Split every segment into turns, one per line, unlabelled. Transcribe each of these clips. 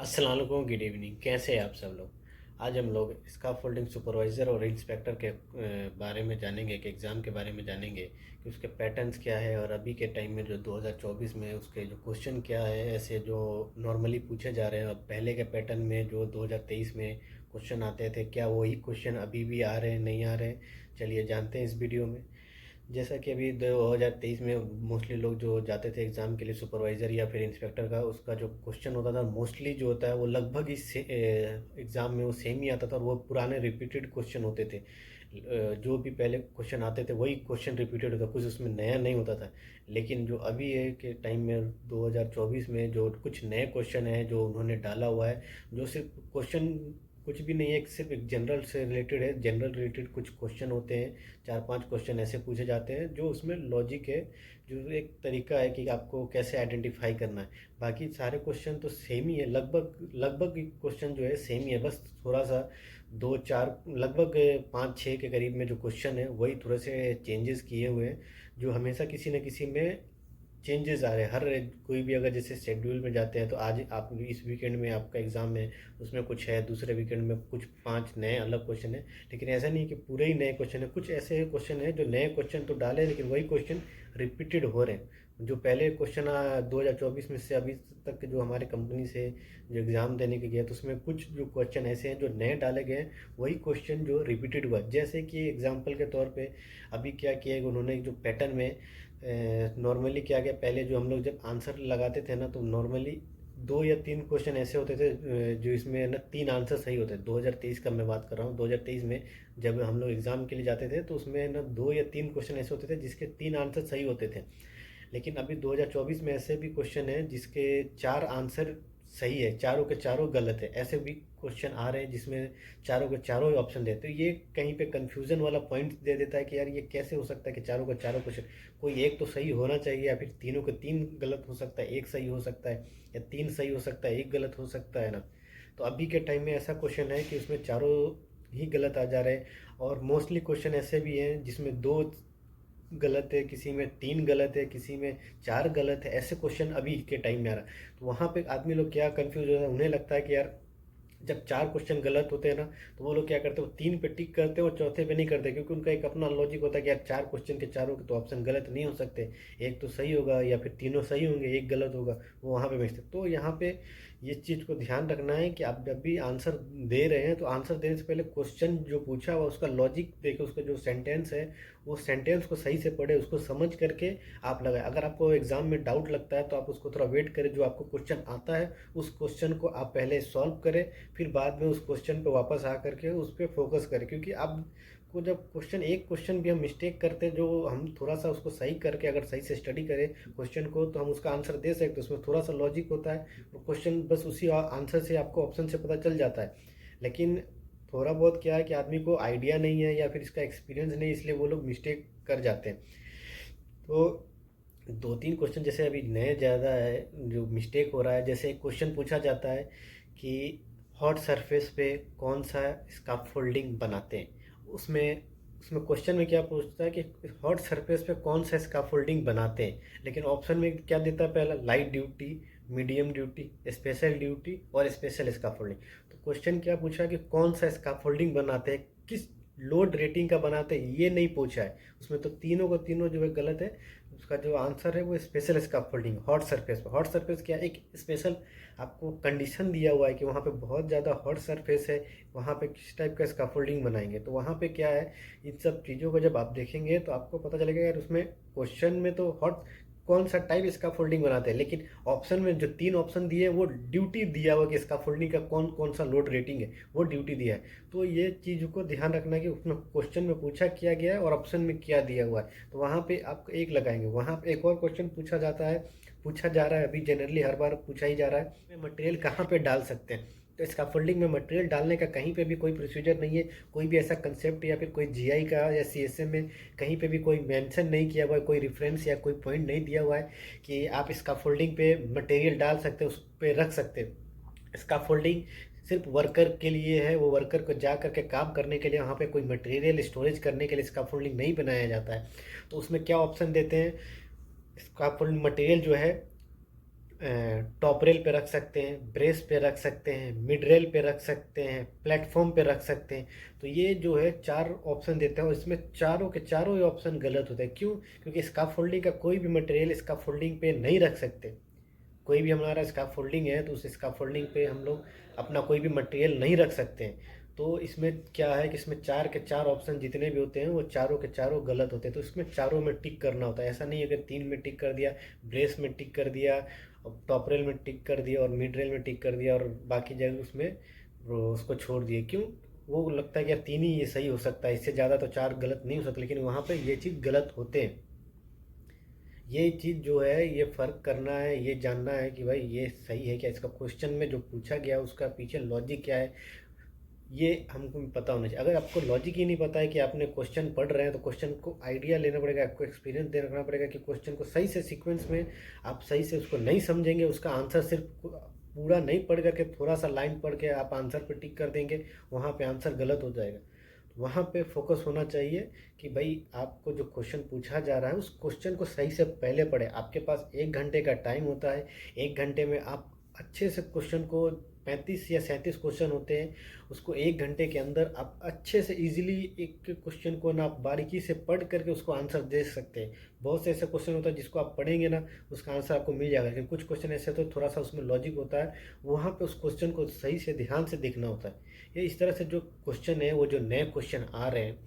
अस्सलाम वालेकुम, good evening. कैसे हैं आप सब लोग? आज हम लोग स्काफोल्डिंग सुपरवाइज़र और इंस्पेक्टर के बारे में जानेंगे, कि एग्ज़ाम के बारे में जानेंगे कि उसके पैटर्न्स क्या है और अभी के टाइम में जो 2024 में उसके जो क्वेश्चन क्या है, ऐसे जो नॉर्मली पूछे जा रहे हैं। अब पहले के पैटर्न में जो 2023 में क्वेश्चन आते थे, क्या वही क्वेश्चन अभी भी आ रहे हैं, नहीं आ रहे हैं? चलिए जानते हैं इस वीडियो में। जैसा कि अभी 2023 में मोस्टली लोग जो जाते थे एग्ज़ाम के लिए, सुपरवाइज़र या फिर इंस्पेक्टर का, उसका जो क्वेश्चन होता था मोस्टली जो होता है वो लगभग इस एग्ज़ाम में वो सेम ही आता था, और वो पुराने रिपीटेड क्वेश्चन होते थे। जो भी पहले क्वेश्चन आते थे वही क्वेश्चन रिपीटेड होता, कुछ उसमें नया नहीं होता था। लेकिन जो अभी है के टाइम में 2024 में जो कुछ नए क्वेश्चन हैं जो उन्होंने डाला हुआ है, जो सिर्फ क्वेश्चन कुछ भी नहीं है, सिर्फ एक जनरल से रिलेटेड है। जनरल रिलेटेड कुछ क्वेश्चन होते हैं, 4-5 क्वेश्चन ऐसे पूछे जाते हैं जो उसमें लॉजिक है, जो एक तरीका है कि आपको कैसे आइडेंटिफाई करना है। बाकी सारे क्वेश्चन तो सेम ही है, लगभग लगभग क्वेश्चन जो है सेम ही है, बस थोड़ा सा 2-4 लगभग 5-6 के करीब में जो क्वेश्चन है वही थोड़े से चेंजेस किए हुए हैं, जो हमेशा किसी न किसी में चेंजेस आ रहे हैं। हर कोई भी अगर जैसे शेड्यूल में जाते हैं तो आज आप इस वीकेंड में आपका एग्ज़ाम है, उसमें कुछ है, दूसरे वीकेंड में कुछ 5 नए अलग क्वेश्चन है। लेकिन ऐसा नहीं कि पूरे ही नए क्वेश्चन है, कुछ ऐसे क्वेश्चन है जो नए क्वेश्चन तो डाले लेकिन वही क्वेश्चन रिपीटेड हो रहे हैं। जो पहले क्वेश्चन 2024 में से अभी तक जो हमारे कंपनी से जो एग्ज़ाम देने के गया, तो उसमें कुछ जो क्वेश्चन ऐसे हैं जो नए डाले गए हैं, वही क्वेश्चन जो रिपीटेड हुआ। जैसे कि एग्जाम्पल के तौर पे अभी क्या किया है उन्होंने, जो पैटर्न में नॉर्मली क्या गया, पहले जो हम लोग जब आंसर लगाते थे ना, तो नॉर्मली 2 या 3 क्वेश्चन ऐसे होते थे जो इसमें ना 3 आंसर सही होते थे। 2023 का मैं बात कर रहा हूँ, 2023 में जब हम लोग एग्ज़ाम के लिए जाते थे तो उसमें ना 2 या 3 क्वेश्चन ऐसे होते थे जिसके 3 आंसर सही होते थे। लेकिन अभी 2024 में ऐसे भी क्वेश्चन हैं जिसके 4 आंसर सही है, चारों के चारों गलत है। ऐसे भी क्वेश्चन आ रहे हैं जिसमें चारों के चारों ही ऑप्शन देते हैं। ये कहीं पे कंफ्यूजन वाला पॉइंट दे देता है कि यार ये कैसे हो सकता है कि चारों का चारों क्वेश्चन, कोई एक तो सही होना चाहिए, या फिर तीनों के तीन गलत हो सकता है, एक सही हो सकता है, या 3 सही हो सकता है, एक गलत हो सकता है ना। तो अभी के टाइम में ऐसा क्वेश्चन है कि उसमें चारों ही गलत आ जा रहे हैं। और मोस्टली क्वेश्चन ऐसे भी हैं जिसमें 2 गलत है, किसी में 3 गलत है, किसी में 4 गलत है। ऐसे क्वेश्चन अभी के टाइम में आ रहा है। तो वहाँ पे आदमी लोग क्या कंफ्यूज हो रहा है, उन्हें लगता है कि यार जब 4 क्वेश्चन गलत होते हैं ना, तो वो लोग क्या करते हैं, वो 3 पे टिक करते हैं और चौथे पे नहीं करते, क्योंकि उनका एक अपना लॉजिक होता है कि यार 4 क्वेश्चन के चारों के तो ऑप्शन गलत नहीं हो सकते, एक तो सही होगा या फिर तीनों सही होंगे, एक गलत होगा। वो वहाँ पे भेजते। तो यहाँ पे ये चीज़ को ध्यान रखना है कि आप जब भी आंसर दे रहे हैं तो आंसर देने से पहले क्वेश्चन जो पूछा हुआ उसका लॉजिक देखे, उसका जो सेंटेंस है वो सेंटेंस को सही से पढ़े, उसको समझ करके आप लगाए। अगर आपको एग्जाम में डाउट लगता है तो आप उसको थोड़ा वेट करें, जो आपको क्वेश्चन आता है उस क्वेश्चन को आप पहले सॉल्व करें, फिर बाद में उस क्वेश्चन पे वापस आ करके उस पर फोकस करें। क्योंकि आप को जब एक क्वेश्चन भी हम मिस्टेक करते हैं, जो हम थोड़ा सा उसको सही करके अगर सही से स्टडी करें क्वेश्चन को, तो हम उसका आंसर दे सकते हैं। उसमें थोड़ा सा लॉजिक होता है, वो क्वेश्चन बस उसी आंसर से आपको ऑप्शन से पता चल जाता है। लेकिन थोड़ा बहुत क्या है कि आदमी को आइडिया नहीं है या फिर इसका एक्सपीरियंस नहीं, इसलिए वो लोग मिस्टेक कर जाते हैं। तो 2-3 क्वेश्चन जैसे अभी नए ज़्यादा है जो मिस्टेक हो रहा है। जैसे एक क्वेश्चन पूछा जाता है कि हॉट सरफेस पे कौन सा स्कैफोल्डिंग बनाते हैं। उसमें उसमें क्वेश्चन में क्या पूछता है कि हॉट सरफेस पे कौन सा स्कैफोल्डिंग बनाते हैं, लेकिन ऑप्शन में क्या देता है, पहला light duty, medium duty, special duty और स्पेशल स्कैफोल्डिंग। तो क्वेश्चन क्या पूछा कि कौन सा स्कैफोल्डिंग बनाते हैं, किस लोड रेटिंग का बनाते हैं, ये नहीं पूछा है। उसमें तो तीनों को तीनों जो है गलत है। उसका जो आंसर है वो स्पेशल स्कैफोल्डिंग हॉट सरफेस पर। हॉट सरफेस क्या, एक स्पेशल आपको कंडीशन दिया हुआ है कि वहाँ पे बहुत ज़्यादा हॉट सरफेस है, वहाँ पे किस टाइप का स्कैफोल्डिंग बनाएंगे। तो वहाँ पे क्या है, इन सब चीज़ों को जब आप देखेंगे तो आपको पता चलेगा यार उसमें क्वेश्चन में तो हॉट कौन सा टाइप स्कैफोल्डिंग बनाते हैं, लेकिन ऑप्शन में जो 3 ऑप्शन दिए वो ड्यूटी दिया हुआ कि स्कैफोल्डिंग का कौन कौन सा लोड रेटिंग है, वो ड्यूटी दिया है। तो ये चीज़ को ध्यान रखना है कि उसमें क्वेश्चन में पूछा क्या गया है और ऑप्शन में क्या दिया हुआ है। तो वहाँ पे आप एक लगाएंगे। वहाँ पे एक और क्वेश्चन पूछा जा रहा है, अभी जनरली हर बार पूछा ही जा रहा है, मटेरियल कहाँ पे डाल सकते हैं। तो स्कैफोल्डिंग में मटेरियल डालने का कहीं पे भी कोई प्रोसीजर नहीं है, कोई भी ऐसा कंसेप्ट या फिर कोई जीआई का या सीएसएम में कहीं पे भी कोई मेंशन नहीं किया हुआ है, कोई रेफरेंस या कोई पॉइंट नहीं दिया हुआ है कि आप स्कैफोल्डिंग पे मटेरियल डाल सकते हैं, उस पे रख सकते हैं। स्कैफोल्डिंग सिर्फ वर्कर के लिए है, वो वर्कर को जा करके काम करने के लिए, वहाँ पे कोई मटेरियल स्टोरेज करने के लिए स्कैफोल्डिंग नहीं बनाया जाता है। तो उसमें क्या ऑप्शन देते हैं, स्कैफोल्डिंग मटेरियल जो है टॉप रेल पे रख सकते हैं, ब्रेस पे रख सकते हैं, मिड रेल पे रख सकते हैं, प्लेटफॉर्म पे रख सकते हैं। तो ये जो है 4 ऑप्शन देते हैं और इसमें चारों के चारों ही ऑप्शन गलत होते हैं। क्यों? क्योंकि स्काफोल्डिंग का कोई भी मटेरियल स्काफोल्डिंग पे नहीं रख सकते। कोई भी हमारा स्काफोल्डिंग है तो उस स्काफोल्डिंग पे हम लोग अपना कोई भी मटेरियल नहीं रख सकते हैं। तो इसमें क्या है कि इसमें 4 के 4 ऑप्शन जितने भी होते हैं वो चारों के चारों गलत होते हैं। तो इसमें चारों में टिक करना होता है। ऐसा नहीं है अगर 3 में टिक कर दिया, ब्रेस में टिक कर दिया, और टॉप रेल में टिक कर दिया और मिड रेल में टिक कर दिया और बाकी जगह उसमें उसको छोड़ दिए। क्यों? वो लगता है कि यार 3 ही ये सही हो सकता है, इससे ज़्यादा तो 4 गलत नहीं हो सकता, लेकिन वहाँ पे ये चीज़ गलत होते हैं। ये चीज़ जो है ये फ़र्क करना है, ये जानना है कि भाई ये सही है क्या, इसका क्वेश्चन में जो पूछा गया उसका पीछे लॉजिक क्या है, ये हमको पता होना चाहिए। अगर आपको लॉजिक ही नहीं पता है कि आपने क्वेश्चन पढ़ रहे हैं तो क्वेश्चन को आइडिया लेना पड़ेगा, आपको एक्सपीरियंस देना पड़ेगा कि क्वेश्चन को सही से सीक्वेंस में आप सही से उसको नहीं समझेंगे, उसका आंसर सिर्फ पूरा नहीं पढ़ करके थोड़ा सा लाइन पढ़ के आप आंसर पे टिक कर देंगे, वहाँ पे आंसर गलत हो जाएगा। वहाँ पे फोकस होना चाहिए कि भाई आपको जो क्वेश्चन पूछा जा रहा है उस क्वेश्चन को सही से पहले पढ़े। आपके पास 1 घंटे का टाइम होता है, 1 घंटे में आप अच्छे से क्वेश्चन को 35 या 37 क्वेश्चन होते हैं, उसको 1 घंटे के अंदर आप अच्छे से इजीली एक क्वेश्चन को ना आप बारीकी से पढ़ करके उसको आंसर दे सकते हैं। बहुत से ऐसे क्वेश्चन होता है जिसको आप पढ़ेंगे ना उसका आंसर आपको मिल जाएगा, लेकिन कुछ क्वेश्चन ऐसे तो थोड़ा सा उसमें लॉजिक होता है, वहाँ पे उस क्वेश्चन को सही से ध्यान से देखना होता है। ये इस तरह से जो क्वेश्चन है वो जो नए क्वेश्चन आ रहे हैं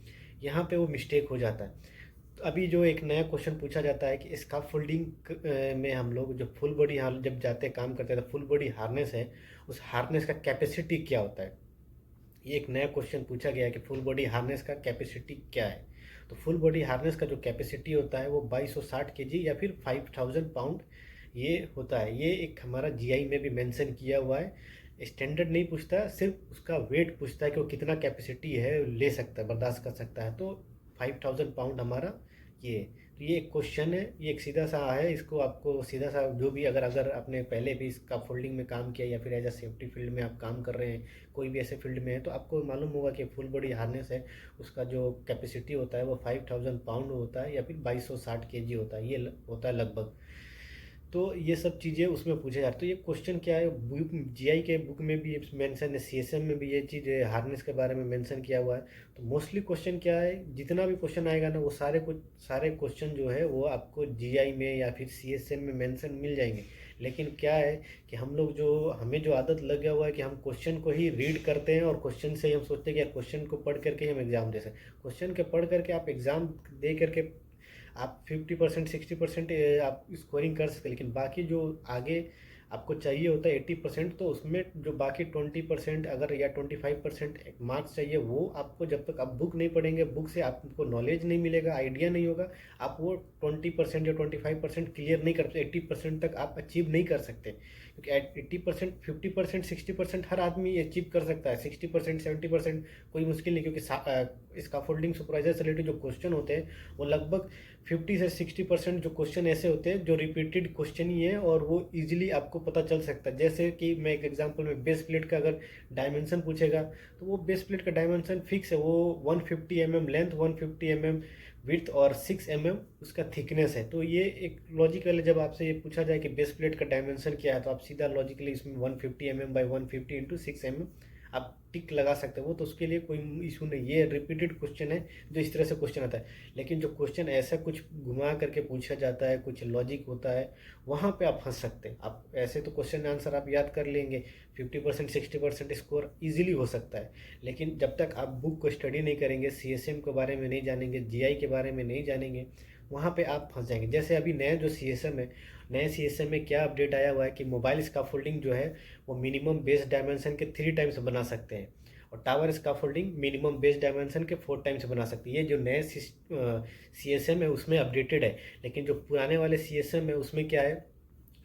यहाँ पे वो मिस्टेक हो जाता है। तो अभी जो एक नया क्वेश्चन पूछा जाता है कि स्काफोल्डिंग में हम लोग जो फुल बॉडी जब जाते काम करते हैं तो फुल बॉडी हार्नेस है, उस हार्नेस का कैपेसिटी क्या होता है। ये एक नया क्वेश्चन पूछा गया है कि फुल बॉडी हार्नेस का कैपेसिटी क्या है। तो फुल बॉडी हार्नेस का जो कैपेसिटी होता है वो 2260 केजी या फिर 5000 पाउंड ये होता है। ये एक हमारा जीआई में भी मेंशन किया हुआ है। स्टैंडर्ड नहीं पूछता, सिर्फ उसका वेट पूछता है कि वो कितना कैपेसिटी है ले सकता है, बर्दाश्त कर सकता है। तो 5000 पाउंड हमारा ये। तो ये एक क्वेश्चन है, ये एक सीधा सा है, इसको आपको सीधा सा जो भी अगर अगर आपने पहले भी इसका फोल्डिंग में काम किया या फिर एज अ सेफ्टी फील्ड में आप काम कर रहे हैं, कोई भी ऐसे फील्ड में है, तो आपको मालूम होगा कि फुल बॉडी हार्नेस है उसका जो कैपेसिटी होता है वो 5000 पाउंड होता है या फिर 2260 केजी होता है, ये होता है लगभग। तो ये सब चीज़ें उसमें पूछे जाते। तो ये क्वेश्चन क्या है, बुक जीआई के बुक में भी मेंशन है, सीएसएम में भी ये चीज़ हार्नेस के बारे में मेंशन किया हुआ है। तो मोस्टली क्वेश्चन क्या है, जितना भी क्वेश्चन आएगा ना वो सारे क्वेश्चन जो है वो आपको जीआई में या फिर सीएसएम में मेंशन मिल जाएंगे। लेकिन क्या है कि हम लोग जो हमें जो आदत लग गया हुआ है कि हम क्वेश्चन को ही रीड करते हैं और क्वेश्चन से ही हम सोचते हैं कि यार क्वेश्चन को पढ़ करके ही हम एग्ज़ाम दे सकते। क्वेश्चन के पढ़ करके आप एग्ज़ाम दे करके आप 50% 60% आप स्कोरिंग कर सकते हैं, लेकिन बाकी जो आगे आपको चाहिए होता है 80%, तो उसमें जो बाकी 20% अगर या 25% मार्क्स चाहिए वो आपको जब तक आप बुक नहीं पढ़ेंगे, बुक से आपको नॉलेज नहीं मिलेगा, आइडिया नहीं होगा, आप वो 20% या 25% क्लियर नहीं कर सकते, 80% तक आप अचीव नहीं कर सकते। क्योंकि 80% 50% 60% हर आदमी अचीव कर सकता है, 60% 70% कोई मुश्किल नहीं। क्योंकि स्काफोल्डिंग सुपरवाइजर से रिलेटेड जो क्वेश्चन होते हैं वो लगभग 50 से 60% जो क्वेश्चन ऐसे होते हैं जो रिपीटेड क्वेश्चन ही है और वो इजीली आपको पता चल सकता है। जैसे कि मैं एक एग्जांपल में बेस प्लेट का अगर डायमेंशन पूछेगा तो वो बेस प्लेट का डायमेंशन फिक्स है, वो 150 mm लेंथ, 150 mm विड्थ और 6 mm उसका थिकनेस है। तो ये एक लॉजिकल जब आपसे ये पूछा जाए कि बेस प्लेट का डायमेंशन क्या है तो आप सीधा लॉजिकली इसमें 150 mm बाई 150 इंटू 6 mm आप टिक लगा सकते हो, तो उसके लिए कोई इशू नहीं। ये रिपीटेड क्वेश्चन है जो इस तरह से क्वेश्चन आता है। लेकिन जो क्वेश्चन ऐसा कुछ घुमा करके पूछा जाता है, कुछ लॉजिक होता है, वहाँ पे आप फंस सकते हैं। आप ऐसे तो क्वेश्चन आंसर आप याद कर लेंगे, 50% 60% स्कोर इजीली हो सकता है, लेकिन जब तक आप बुक को स्टडी नहीं करेंगे, सीएसएम के बारे में नहीं जानेंगे, जीआई के बारे में नहीं जानेंगे, वहाँ पे आप फंस जाएंगे। जैसे अभी नया जो सीएसएम है, नए सीएसएम में क्या अपडेट आया हुआ है कि मोबाइल स्काफोल्डिंग जो है वो मिनिमम बेस डायमेंशन के 3 टाइम्स बना सकते हैं और tower scaffolding minimum base dimension के 4 टाइम्स बना सकती है। ये जो नए सीएसएम है उसमें अपडेटेड है, लेकिन जो पुराने वाले सीएसएम है उसमें क्या है,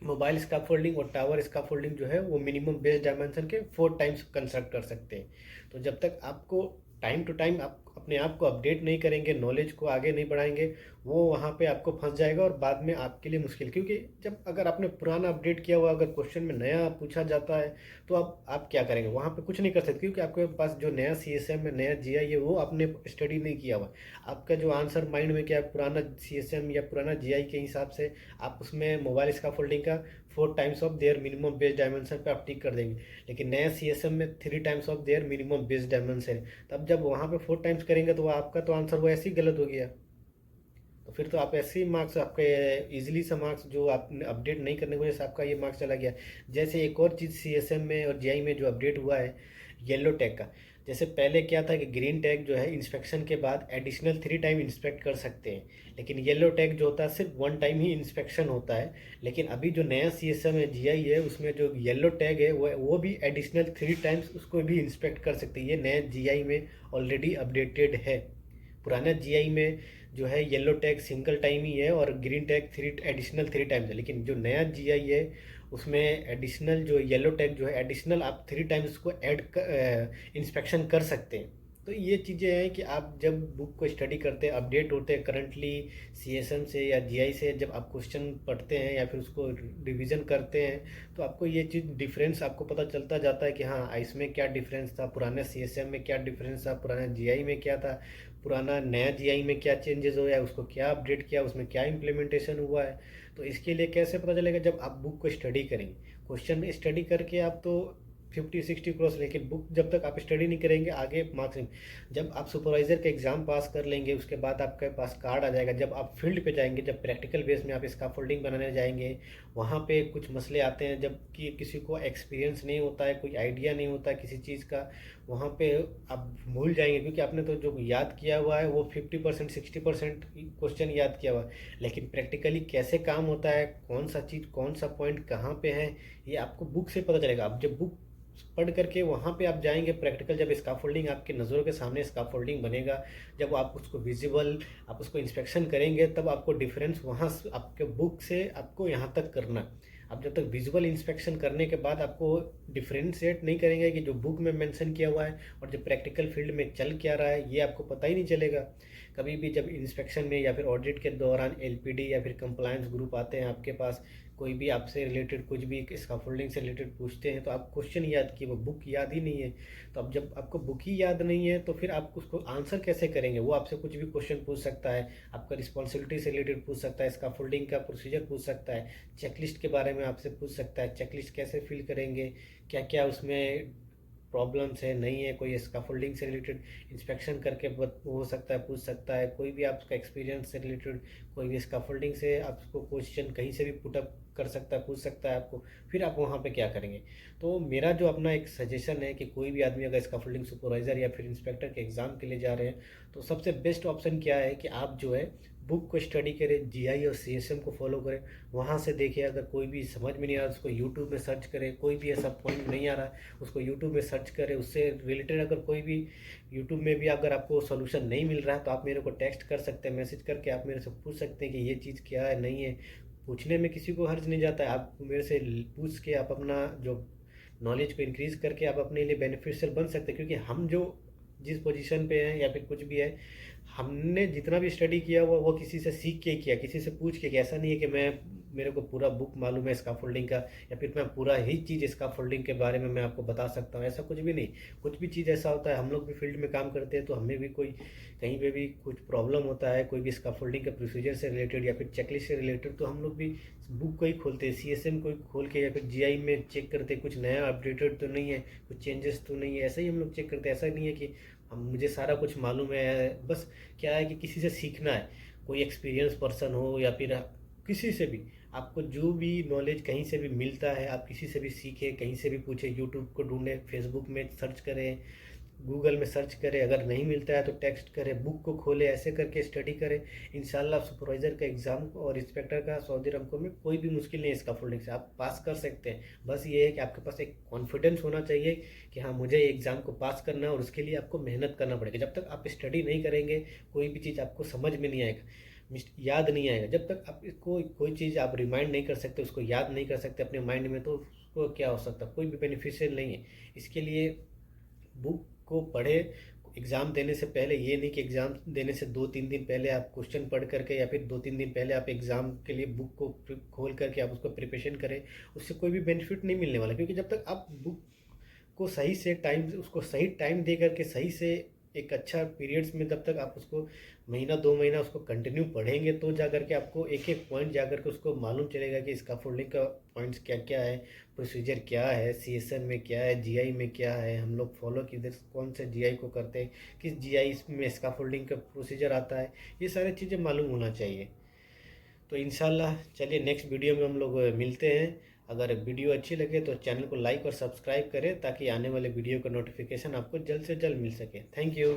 मोबाइल स्काफोल्डिंग और टावर स्काफोल्डिंग जो है वो मिनिमम बेस डायमेंशन के 4 टाइम्स कंस्ट्रक्ट कर सकते हैं। तो जब तक आपको टाइम टू टाइम आप अपने आप को अपडेट नहीं करेंगे, नॉलेज को आगे नहीं बढ़ाएंगे, वो वहाँ पे आपको फंस जाएगा और बाद में आपके लिए मुश्किल। क्योंकि जब अगर आपने पुराना अपडेट किया हुआ, अगर क्वेश्चन में नया पूछा जाता है तो आप क्या करेंगे, वहाँ पे कुछ नहीं कर सकते, क्योंकि आपके पास जो नया सीएसएम है, नया जीआई है, वो आपने स्टडी नहीं किया हुआ। आपका जो आंसर माइंड में क्या है, पुराना सीएसएम या पुराना जीआई के हिसाब से आप उसमें मोबाइल स्काफोल्डिंग का 4 times of their minimum base dimension पे आप टिक कर देंगे, लेकिन नया सीएसएम में 3 times of their minimum base dimension है। तब जब वहाँ पे 4 टाइम्स करेंगे तो वो आपका तो आंसर वो ऐसे ही गलत हो गया। तो फिर तो आप ऐसे ही मार्क्स आपके इजीली से मार्क्स जो आपने अपडेट नहीं करने की वजह से आपका ये मार्क्स चला गया। जैसे एक और चीज़ सीएसएम में और जीआई में जो अपडेट हुआ है येलो टैग का। जैसे पहले क्या था कि ग्रीन टैग जो है इंस्पेक्शन के बाद एडिशनल 3 टाइम इंस्पेक्ट कर सकते हैं, लेकिन येलो टैग जो होता है सिर्फ 1 टाइम ही इंस्पेक्शन होता है। लेकिन अभी जो नया सीएसएम है जीआई है उसमें जो येलो टैग है वो भी एडिशनल 3 टाइम्स उसको भी इंस्पेक्ट कर सकते हैं। ये नया जीआई में ऑलरेडी अपडेटेड है। पुराना जीआई में जो है येलो टैग सिंगल टाइम ही है और ग्रीन टैग एडिशनल 3 टाइम्स है, लेकिन जो नया जीआई है उसमें एडिशनल जो येलो टैग जो है एडिशनल आप 3 टाइम्स को ऐड इंस्पेक्शन कर सकते हैं। तो ये चीज़ें हैं कि आप जब बुक को स्टडी करते हैं, अपडेट होते हैं करंटली सीएसएम से या जीआई से, जब आप क्वेश्चन पढ़ते हैं या फिर उसको रिवीजन करते हैं तो आपको ये चीज़ डिफरेंस आपको पता चलता जाता है कि हाँ इसमें क्या डिफरेंस था, पुराने सीएसएम में क्या डिफरेंस था, पुराने जीआई में क्या था, पुराना नया जीआई में क्या चेंजेस हुआ है, उसको क्या अपडेट किया, उसमें क्या इम्प्लीमेंटेशन हुआ है। तो इसके लिए कैसे पता चलेगा, जब आप बुक को स्टडी करेंगे। क्वेश्चन में स्टडी करके आप तो 50-60 क्रॉस, लेकिन बुक जब तक आप स्टडी नहीं करेंगे आगे मार्क्स नहीं। जब आप सुपरवाइज़र का एग्ज़ाम पास कर लेंगे उसके बाद आपके पास कार्ड आ जाएगा। जब आप फील्ड पे जाएंगे, जब प्रैक्टिकल बेस में आप स्कैफोल्डिंग बनाने जाएंगे, वहाँ पे कुछ मसले आते हैं जब कि किसी को एक्सपीरियंस नहीं होता है, कोई आइडिया नहीं होता है किसी चीज़ का, वहाँ पे आप भूल जाएंगे क्योंकि आपने तो जो याद किया हुआ है वो 50% 60% क्वेश्चन याद किया हुआ है। लेकिन प्रैक्टिकली कैसे काम होता है, कौन सा चीज़ कौन सा पॉइंट कहाँ पे है, ये आपको बुक से पता चलेगा। आप जब बुक पढ़ करके वहाँ पे आप जाएंगे प्रैक्टिकल, जब स्कैफोल्डिंग आपकी नज़रों के सामने स्कैफोल्डिंग बनेगा, जब आप उसको विजिबल आप उसको इंस्पेक्शन करेंगे तब आपको डिफरेंस वहाँ आपके बुक से आपको यहाँ तक करना। आप जब तक विजुअल इंस्पेक्शन करने के बाद आपको डिफ्रेंशिएट नहीं करेंगे कि जो बुक में मेंशन किया हुआ है और जो प्रैक्टिकल फील्ड में चल क्या रहा है, ये आपको पता ही नहीं चलेगा। कभी भी जब इंस्पेक्शन में या फिर ऑडिट के दौरान एलपीडी या फिर कंप्लायंस ग्रुप आते हैं आपके पास, कोई भी आपसे रिलेटेड कुछ भी स्कैफोल्डिंग से रिलेटेड पूछते हैं तो आप क्वेश्चन याद किए, वो बुक याद ही नहीं है। तो अब जब आपको बुक ही याद नहीं है तो फिर आप उसको आंसर कैसे करेंगे। वो आपसे कुछ भी क्वेश्चन पूछ सकता है, आपका रिस्पॉन्सिबिलिटी से रिलेटेड पूछ सकता है, स्कैफोल्डिंग का प्रोसीजर पूछ सकता है, चेकलिस्ट के बारे में आपसे पूछ सकता है, चेकलिस्ट कैसे फिल करेंगे, क्या क्या उसमें प्रॉब्लम्स है नहीं है, कोई स्कैफोल्डिंग से रिलेटेड इंस्पेक्शन करके हो सकता है पूछ सकता है, कोई भी आपका एक्सपीरियंस से रिलेटेड कोई भी स्कैफोल्डिंग से आपको क्वेश्चन कहीं से भी पुटअप कर सकता है, पूछ सकता है आपको। फिर आप वहाँ पे क्या करेंगे। तो मेरा जो अपना एक सजेशन है कि कोई भी आदमी अगर स्कैफोल्डिंग सुपरवाइज़र या फिर इंस्पेक्टर के एग्ज़ाम के लिए जा रहे हैं तो सबसे बेस्ट ऑप्शन क्या है कि आप जो है बुक को स्टडी करें, जीआई और सीएसएम को फॉलो करें, वहाँ से देखें। अगर कोई भी समझ में नहीं आ रहा उसको यूट्यूब में सर्च करें, कोई भी ऐसा पॉइंट नहीं आ रहा उसको यूट्यूब में सर्च करें, उससे रिलेटेड अगर कोई भी यूट्यूब में भी अगर आपको सोल्यूशन नहीं मिल रहा है तो आप मेरे को टेक्स्ट कर सकते हैं, मैसेज करके आप मेरे से पूछ सकते हैं कि ये चीज़ क्या है नहीं है। पूछने में किसी को हर्ज नहीं जाता है, आप मेरे से पूछ के आप अपना जो नॉलेज को इंक्रीज़ करके आप अपने लिए बेनिफिशियल बन सकते हैं। क्योंकि हम जो जिस पोजीशन पे हैं या फिर कुछ भी है, हमने जितना भी स्टडी किया हुआ वो किसी से सीख के किया, किसी से पूछ के। ऐसा नहीं है कि मैं मेरे को पूरा बुक मालूम है स्कैफोल्डिंग का या फिर मैं पूरा ही चीज़ स्कैफोल्डिंग के बारे में मैं आपको बता सकता हूँ, ऐसा कुछ भी नहीं। कुछ भी चीज़ ऐसा होता है, हम लोग भी फील्ड में काम करते हैं तो हमें भी कोई कहीं पे भी कुछ प्रॉब्लम होता है, कोई भी स्कैफोल्डिंग के प्रोसीजर से रिलेटेड या फिर चेकलिस्ट से रिलेटेड, तो हम लोग भी बुक को ही खोलते हैं, सीएसएम को ही खोल के या फिर जीआई में चेक करते हैं कुछ नया अपडेटेड तो नहीं है, कुछ चेंजेस तो नहीं है, ऐसा ही हम लोग चेक करते हैं। ऐसा नहीं है कि हम मुझे सारा कुछ मालूम है। बस क्या है कि किसी से सीखना है, कोई एक्सपीरियंस पर्सन हो या फिर किसी से भी, आपको जो भी नॉलेज कहीं से भी मिलता है आप किसी से भी सीखें, कहीं से भी पूछें, यूट्यूब को ढूंढें, फेसबुक में सर्च करें, गूगल में सर्च करें, अगर नहीं मिलता है तो टेक्स्ट करें, बुक को खोलें, ऐसे करके स्टडी करें। इंशाल्लाह सुपरवाइज़र का एग्ज़ाम और इंस्पेक्टर का सऊदी अरब में कोई भी मुश्किल नहीं है, स्कैफोल्डिंग से आप पास कर सकते हैं। बस ये है कि आपके पास एक कॉन्फिडेंस होना चाहिए कि हाँ मुझे एग्ज़ाम को पास करना है और उसके लिए आपको मेहनत करना पड़ेगा। जब तक आप स्टडी नहीं करेंगे कोई भी चीज़ आपको समझ में नहीं आएगा, याद नहीं आएगा। जब तक आप इसको कोई चीज़ आप रिमाइंड नहीं कर सकते, उसको याद नहीं कर सकते अपने माइंड में, तो उसको क्या हो सकता, कोई भी बेनिफिशियल नहीं है। इसके लिए बुक को पढ़े। एग्ज़ाम देने से पहले ये नहीं कि एग्ज़ाम देने से 2-3 दिन पहले आप क्वेश्चन पढ़ करके या फिर 2-3 दिन पहले आप एग्ज़ाम के लिए बुक को खोल करके आप उसको प्रिपरेशन करें, उससे कोई भी बेनिफिट नहीं मिलने वाला। क्योंकि जब तक आप बुक को सही से टाइम, उसको सही टाइम दे करके सही से एक अच्छा पीरियड्स में जब तक आप उसको महीना 2 महीना उसको कंटिन्यू पढ़ेंगे तो जा कर के आपको एक एक पॉइंट जा कर के उसको मालूम चलेगा कि इसका फोल्डिंग का पॉइंट्स क्या क्या है, प्रोसीजर क्या है, सीएसएन में क्या है, जीआई में क्या है, हम लोग फॉलो किधर कौन से जीआई को करते हैं, किस जीआई में इसका फोल्डिंग का प्रोसीजर आता है, ये सारी चीज़ें मालूम होना चाहिए। तो इंशाल्लाह चलिए नेक्स्ट वीडियो में हम लोग मिलते हैं। अगर वीडियो अच्छी लगे तो चैनल को लाइक और सब्सक्राइब करें ताकि आने वाले वीडियो का नोटिफिकेशन आपको जल्द से जल्द मिल सके। Thank you.